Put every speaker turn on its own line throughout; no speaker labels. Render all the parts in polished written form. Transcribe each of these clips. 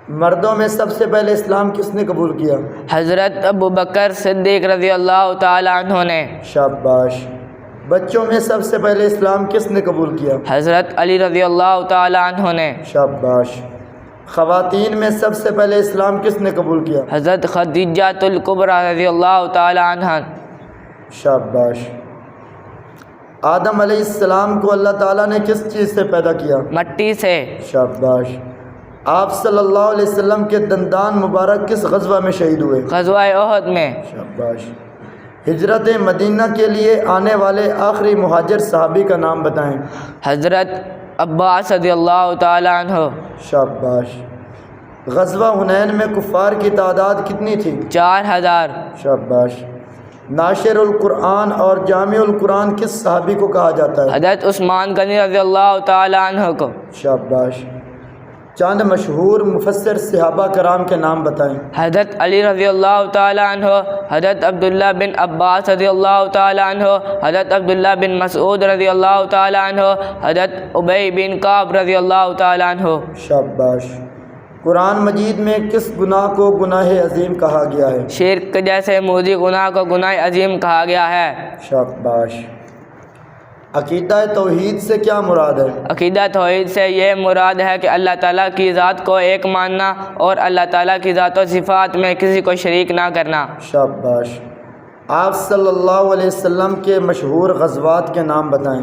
مردوں میں سب سے پہلے اسلام کس نے قبول کیا؟
حضرت ابو بکر صدیق رضی اللہ تعالی عنہ نے۔
شاباش۔ بچوں میں سب سے پہلے اسلام کس نے قبول کیا؟
حضرت علی رضی اللہ تعالی عنہ نے۔
شاباش۔ خواتین میں سب سے پہلے اسلام کس نے قبول کیا؟
حضرت خدیجہ الکبریٰ رضی اللہ تعالی عنہ۔
شاباش۔ آدم علیہ السلام کو اللہ تعالیٰ نے کس چیز سے پیدا کیا؟
مٹی سے۔
شاباش۔ آپ صلی اللہ علیہ وسلم کے دندان مبارک کس غزوہ میں شہید ہوئے؟
غزوہ احد میں۔
شاباش۔ ہجرت مدینہ کے لیے آنے والے آخری مہاجر صحابی کا نام بتائیں۔
حضرت عباس رضی اللہ تعالی عنہ۔
شاباش۔ غزوہ حنین میں کفار کی تعداد کتنی تھی؟
4000۔
شاباش۔ ناشر القرآن اور جامع القرآن کس صحابی کو کہا جاتا ہے؟
حضرت عثمان غنی رضی اللہ تعالی عنہ کو۔
شاباش۔ چند مشہور مفسر صحابہ کرام کے نام بتائیں۔
حضرت علی رضی اللہ تعالی عنہ، حضرت عبداللہ بن عباس رضی اللہ تعالی عنہ، حضرت عبداللہ بن مسعود رضی اللہ تعالی عنہ، حضرت ابی بن کعب رضی اللہ تعالی عنہ۔
شاباش۔ قرآن مجید میں کس گناہ کو گناہ عظیم کہا گیا ہے؟
شرک جیسے موذی گناہ کو گناہ عظیم کہا گیا ہے۔
شاباش۔ عقیدہ توحید سے کیا مراد ہے؟
عقیدہ توحید سے یہ مراد ہے کہ اللہ تعالیٰ کی ذات کو ایک ماننا اور اللہ تعالیٰ کی ذات و صفات میں کسی کو شریک نہ کرنا۔
شاباش۔ آپ صلی اللہ علیہ وسلم کے مشہور غزوات کے نام بتائیں۔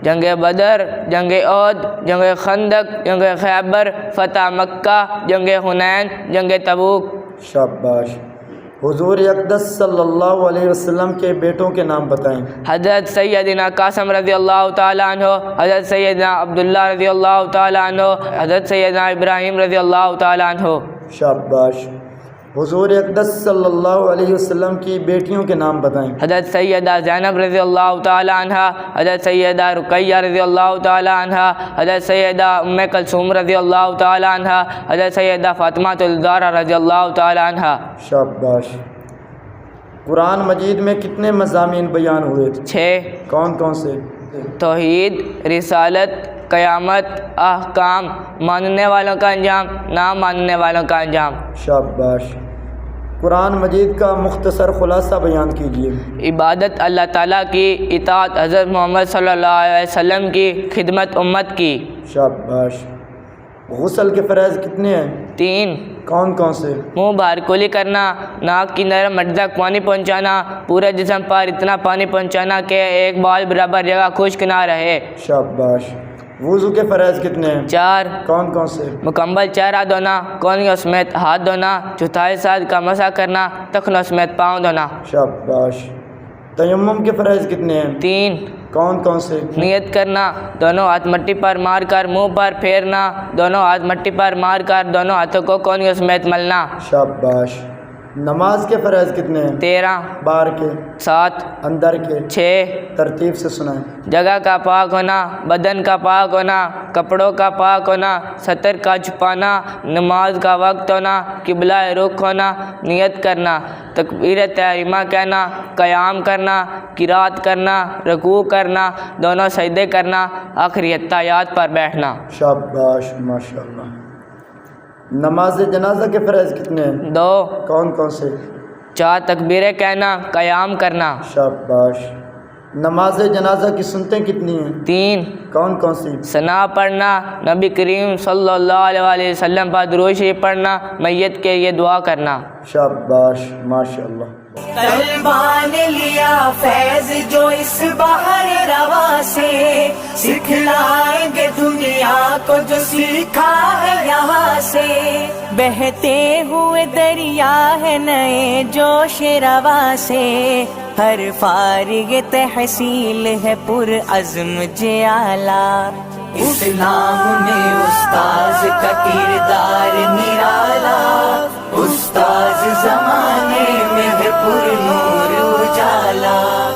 جنگ بدر، جنگ احد، جنگ خندق، جنگ خیبر، فتح مکہ، جنگ حنین، جنگ تبوک۔
شاباش۔ حضور اقدس صلی اللہ علیہ وسلم کے بیٹوں کے نام بتائیں۔
حضرت سیدنا قاسم رضی اللہ تعالی عنہ، حضرت سیدنا عبداللہ رضی اللہ تعالی عنہ، حضرت سیدنا ابراہیم رضی اللہ تعالی عنہ۔
شاباش۔ حضور اقدس صلی اللہ علیہ وسلم کی بیٹیوں کے نام بتائیں۔
حضرت سیدہ زینب رضی اللہ تعالی عنہ، حضرت سیدہ رقیہ رضی اللہ تعالی عنہ، حضرت سیدہ ام کلثوم رضی اللہ تعالی عنہ، حضرت سیدہ فاطمہ الزہرا رضی اللہ تعالی عنہ۔
شاباش۔ قرآن مجید میں کتنے مضامین بیان ہوئے؟
6۔
کون کون سے؟
توحید، رسالت، قیامت، احکام، ماننے والوں کا انجام، نہ ماننے والوں کا انجام۔
شاباش۔ قرآن مجید کا مختصر خلاصہ بیان کیجیے۔
عبادت اللہ تعالیٰ کی، اطاعت حضرت محمد صلی اللہ علیہ وسلم کی، خدمت امت کی۔
شاباش۔ غسل کے فرائض کتنے ہیں؟
3۔
کون کون سے؟
منہ باہر کلی کرنا، ناک کی نرم ہڈی تک پانی پہنچانا، پورے جسم پر اتنا پانی پہنچانا کہ ایک بال برابر جگہ خشک نہ رہے۔
شاباش۔ وضو کے فرائض کتنے ہیں؟
4۔
کون کون سے؟
مکمل چہرہ دھونا، کونیوں سمیت ہاتھ دھونا، چوتھائی ساتھ کا مسح کرنا، ٹخنوں سمیت پاؤں دھونا۔
شاباش۔ تیمم کے فرائض کتنے ہیں؟
3۔
کون کون سے؟
نیت کرنا، دونوں ہاتھ مٹی پر مار کر منہ پر پھیرنا، دونوں ہاتھ مٹی پر مار کر دونوں ہاتھوں کو کونیوں سمیت ملنا۔
شاباش۔ نماز کے فرائض کتنے ہیں؟
13۔
باہر کے؟
7۔
اندر کے؟
6۔
ترتیب سے سنائیں۔
جگہ کا پاک ہونا، بدن کا پاک ہونا، کپڑوں کا پاک ہونا، سطر کا چھپانا، نماز کا وقت ہونا، قبلہ رخ ہونا، نیت کرنا، تکبیر تحریمہ کہنا، قیام کرنا، قرات کرنا، رکوع کرنا، دونوں سجدے کرنا، آخری اتحیات پر بیٹھنا۔
شاباش، ماشاءاللہ۔ نماز جنازہ کے فرائض کتنے ہیں؟
2۔
کون کون سے؟
4 تکبیریں کہنا، قیام کرنا۔
شاباش۔ نماز جنازہ کی سنتیں کتنی ہیں؟
3۔
کون کون سی؟
ثنا پڑھنا، نبی کریم صلی اللہ علیہ وسلم پر درود شریف پڑھنا، میت کے لیے دعا کرنا۔
شاباش، ماشاءاللہ۔
طلبہ نے لیا فیض جو اس بحر رواں سے، سکھلائیں گے دنیا کو جو سیکھا ہے یہاں سے۔ بہتے ہوئے دریا ہے نئے جوش رواں سے، ہر فارغ تحصیل ہے پر عزم جعلا۔ اسلام میں استاذ کا کردار نرالا، استاذ زمانے میں ہے پر نور اجالا۔